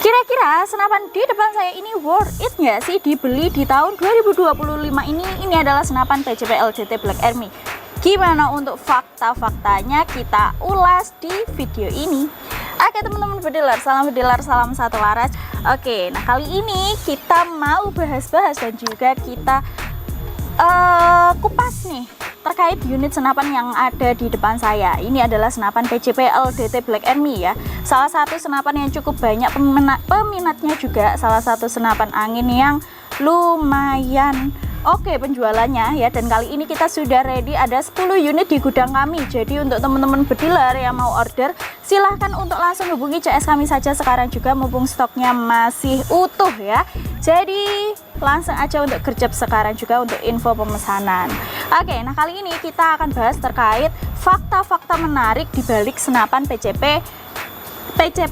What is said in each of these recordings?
Kira-kira senapan di depan saya ini worth it nggak sih dibeli di tahun 2025 ini? Ini adalah senapan PCP LDT Black Army. Gimana untuk fakta-faktanya kita ulas di video ini. Oke teman-teman bediler, salam satu laras. Oke, nah kali ini kita mau bahas-bahas dan juga kita kupas nih terkait unit senapan yang ada di depan saya. Ini adalah senapan PCP LDT Black Army ya. Salah satu senapan yang cukup banyak peminatnya juga, salah satu senapan angin yang lumayan oke penjualannya ya. Dan kali ini kita sudah ready, ada 10 unit di gudang kami. Jadi untuk teman-teman bediler yang mau order, silahkan untuk langsung hubungi CS kami saja sekarang juga, mumpung stoknya masih utuh ya. Jadi langsung aja untuk gercep sekarang juga untuk info pemesanan. Oke, nah kali ini kita akan bahas terkait fakta-fakta menarik di balik senapan PCP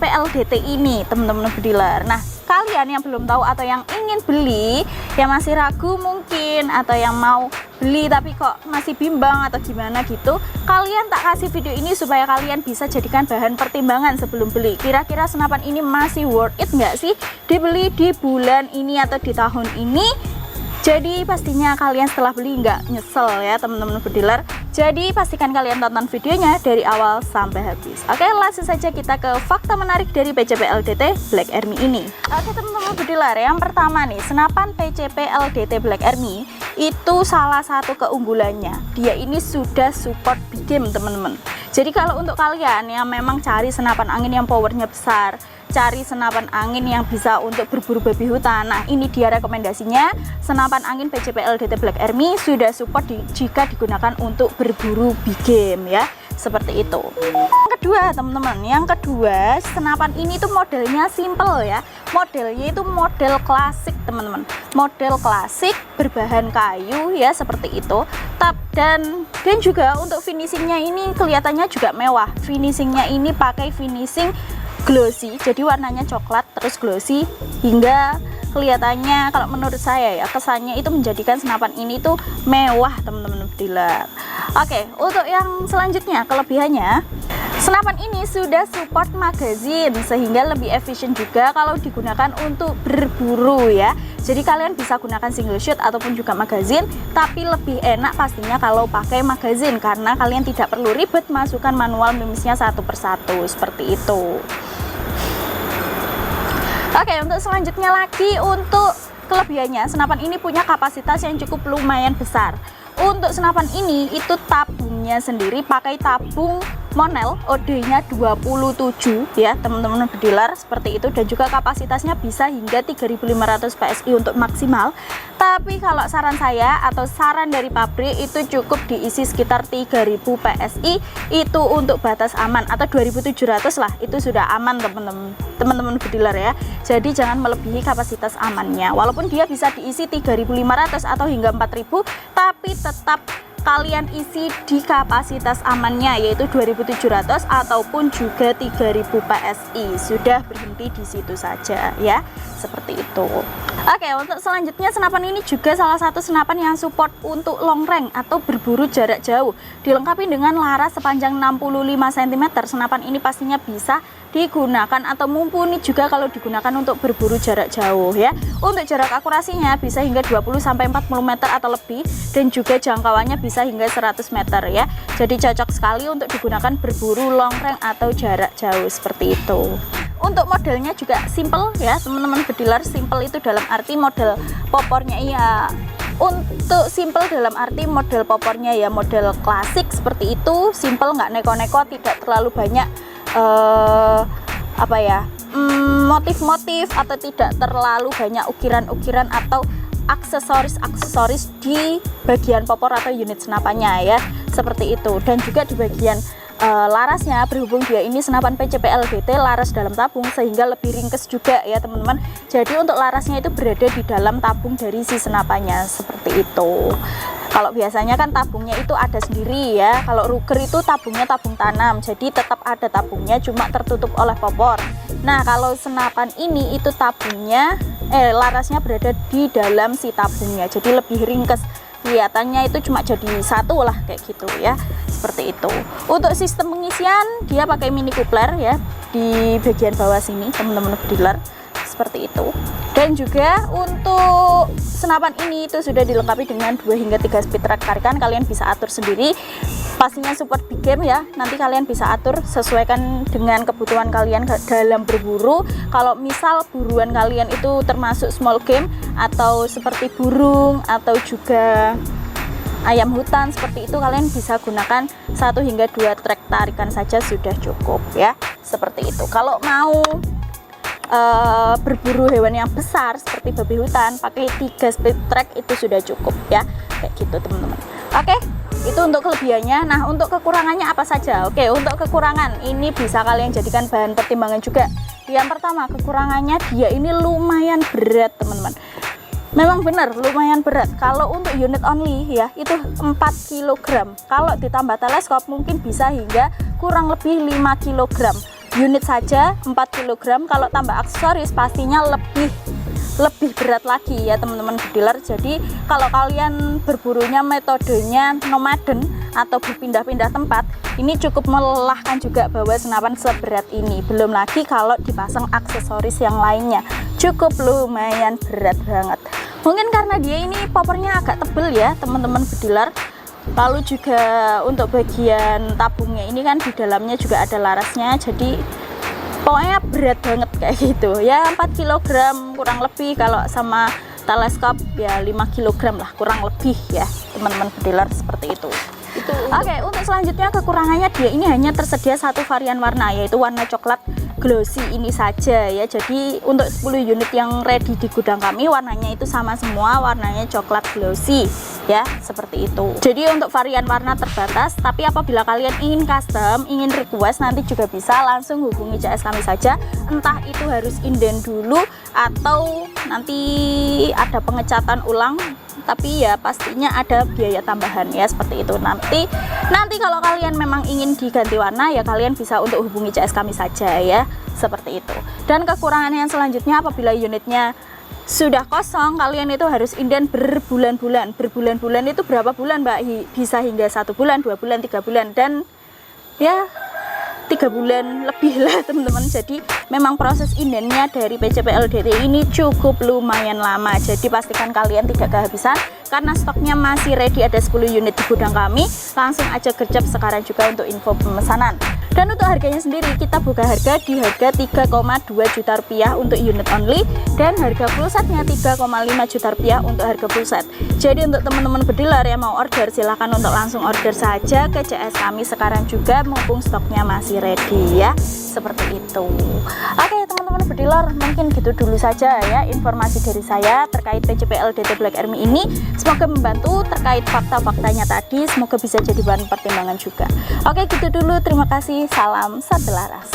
LDT ini teman-teman bediler. Nah kalian yang belum tahu atau yang ingin beli, yang masih ragu mungkin, atau yang mau beli tapi kok masih bimbang atau gimana gitu, kalian tak kasih video ini supaya kalian bisa jadikan bahan pertimbangan sebelum beli. Kira-kira senapan ini masih worth it nggak sih dibeli di bulan ini atau di tahun ini? Jadi pastinya kalian setelah beli nggak nyesel ya teman-teman bediler. Jadi pastikan kalian tonton videonya dari awal sampai habis. Oke, langsung saja kita ke fakta menarik dari PCP LDT Black Army ini. Oke teman-teman bediler, yang pertama nih, senapan PCP LDT Black Army itu salah satu keunggulannya, dia ini sudah support big game teman-teman. Jadi kalau untuk kalian yang memang cari senapan angin yang powernya besar, cari senapan angin yang bisa untuk berburu babi hutan, nah ini dia rekomendasinya. Senapan angin PCP LDT Black Army sudah support jika digunakan untuk berburu big game ya, seperti itu. Yang kedua teman-teman, yang kedua, senapan ini tuh modelnya simple ya. Modelnya itu model klasik teman-teman, model klasik berbahan kayu ya, seperti itu. Dan juga untuk finishingnya ini kelihatannya juga mewah. Finishingnya ini pakai finishing glossy, jadi warnanya coklat terus glossy, hingga kelihatannya kalau menurut saya ya, kesannya itu menjadikan senapan ini tuh mewah teman-teman bediler. Oke, untuk yang selanjutnya kelebihannya, senapan ini sudah support magazine sehingga lebih efisien juga kalau digunakan untuk berburu ya. Jadi kalian bisa gunakan single shot ataupun juga magazine, tapi lebih enak pastinya kalau pakai magazine karena kalian tidak perlu ribet masukkan manual mimisnya satu persatu seperti itu. Oke, untuk selanjutnya lagi, untuk kelebihannya, senapan ini punya kapasitas yang cukup lumayan besar. Untuk senapan ini itu tabungnya sendiri pakai tabung Monel, OD-nya 27 ya teman-teman bediler, seperti itu. Dan juga kapasitasnya bisa hingga 3500 PSI untuk maksimal. Tapi kalau saran saya atau saran dari pabrik itu cukup diisi sekitar 3000 PSI, itu untuk batas aman, atau 2700 lah, itu sudah aman teman-teman bediler ya. Jadi jangan melebihi kapasitas amannya. Walaupun dia bisa diisi 3500 atau hingga 4000, tapi tetap kalian isi di kapasitas amannya yaitu 2700 ataupun juga 3000 PSI. Sudah berhenti di situ saja ya, seperti itu. Oke, untuk selanjutnya, senapan ini juga salah satu senapan yang support untuk long range atau berburu jarak jauh. Dilengkapi dengan laras sepanjang 65 cm. Senapan ini pastinya bisa digunakan atau mumpuni juga kalau digunakan untuk berburu jarak jauh ya. Untuk jarak akurasinya bisa hingga 20-40 meter atau lebih, dan juga jangkauannya bisa hingga 100 meter ya. Jadi cocok sekali untuk digunakan berburu long range atau jarak jauh seperti itu. Untuk modelnya juga simple ya teman-teman bediler. Simple itu dalam arti model popornya ya, untuk simple dalam arti model popornya ya model klasik seperti itu. Simple, nggak neko-neko, tidak terlalu banyak motif-motif atau tidak terlalu banyak ukiran-ukiran atau aksesoris di bagian popor atau unit senapannya ya, seperti itu. Dan juga di bagian larasnya, berhubung dia ini senapan PCP LDT laras dalam tabung, sehingga lebih ringkes juga ya teman-teman. Jadi untuk larasnya itu berada di dalam tabung dari si senapannya, seperti itu. Kalau biasanya kan tabungnya itu ada sendiri ya. Kalau Ruger itu tabungnya tabung tanam, jadi tetap ada tabungnya, cuma tertutup oleh popor. Nah kalau senapan ini itu tabungnya larasnya berada di dalam si tabungnya, jadi lebih ringkes. Kelihatannya itu cuma jadi satu lah kayak gitu ya, seperti itu. Untuk sistem pengisian dia pakai mini coupler ya di bagian bawah sini teman-teman bediler. seperti itu. Dan juga untuk senapan ini itu sudah dilengkapi dengan 2 hingga 3 speed track tarikan. Kalian bisa atur sendiri, pastinya support big game ya. Nanti kalian bisa atur sesuaikan dengan kebutuhan kalian dalam berburu. Kalau misal buruan kalian itu termasuk small game atau seperti burung atau juga ayam hutan seperti itu, kalian bisa gunakan 1 hingga 2 track tarikan saja sudah cukup ya, seperti itu. Kalau mau berburu hewan yang besar seperti babi hutan, pakai 3 speed track itu sudah cukup ya, kayak gitu teman-teman. Oke, itu untuk kelebihannya. Nah, untuk kekurangannya apa saja? Oke, untuk kekurangan ini bisa kalian jadikan bahan pertimbangan juga. Yang pertama, kekurangannya dia ini lumayan berat teman-teman. Memang benar lumayan berat. Kalau untuk unit only ya itu 4 kg. Kalau ditambah teleskop mungkin bisa hingga kurang lebih 5 kg. Unit saja 4 kg, kalau tambah aksesoris pastinya lebih berat lagi ya teman-teman bediler. Jadi kalau kalian berburunya metodenya nomaden atau berpindah-pindah tempat, ini cukup melelahkan juga bawa senapan seberat ini. Belum lagi kalau dipasang aksesoris yang lainnya, cukup lumayan berat banget. Mungkin karena dia ini poppernya agak tebel ya teman-teman bediler. Lalu juga untuk bagian tabungnya ini kan di dalamnya juga ada larasnya, jadi pokoknya berat banget kayak gitu ya. 4 kg kurang lebih, kalau sama teleskop ya 5 kg lah kurang lebih ya teman-teman bediler, seperti itu. Oke, untuk selanjutnya kekurangannya dia ini hanya tersedia 1 varian warna, yaitu warna coklat glossy ini saja ya. Jadi untuk 10 unit yang ready di gudang kami warnanya itu sama semua, warnanya coklat glossy ya, seperti itu. Jadi untuk varian warna terbatas, tapi apabila kalian ingin custom, ingin request, nanti juga bisa langsung hubungi CS kami saja. Entah itu harus inden dulu atau nanti ada pengecatan ulang, tapi ya pastinya ada biaya tambahan ya, seperti itu. Nanti kalau kalian memang ingin diganti warna ya kalian bisa untuk hubungi CS kami saja ya, seperti itu. Dan kekurangan yang selanjutnya, apabila unitnya sudah kosong, kalian itu harus inden berbulan-bulan. Berbulan-bulan itu berapa bulan Mbak? Bisa hingga 1 bulan, 2 bulan, 3 bulan, dan ya 3 bulan lebih lah teman-teman. Jadi memang proses indennya dari PCP LDT ini cukup lumayan lama. Jadi pastikan kalian tidak kehabisan, karena stoknya masih ready, ada 10 unit di gudang kami. Langsung aja gercep sekarang juga untuk info pemesanan. Dan untuk harganya sendiri kita buka harga di harga 3,2 juta rupiah untuk unit only, dan harga full setnya 3,5 juta rupiah untuk harga full set. Jadi untuk teman-teman bediler yang mau order, silahkan untuk langsung order saja ke CS kami sekarang juga, mumpung stoknya masih ready ya, seperti itu. Oke teman-teman bediler, mungkin gitu dulu saja ya informasi dari saya terkait PCP LDT Black Army ini. Semoga membantu terkait fakta-faktanya tadi, semoga bisa jadi bahan pertimbangan juga. Oke gitu dulu, terima kasih, salam satu laras.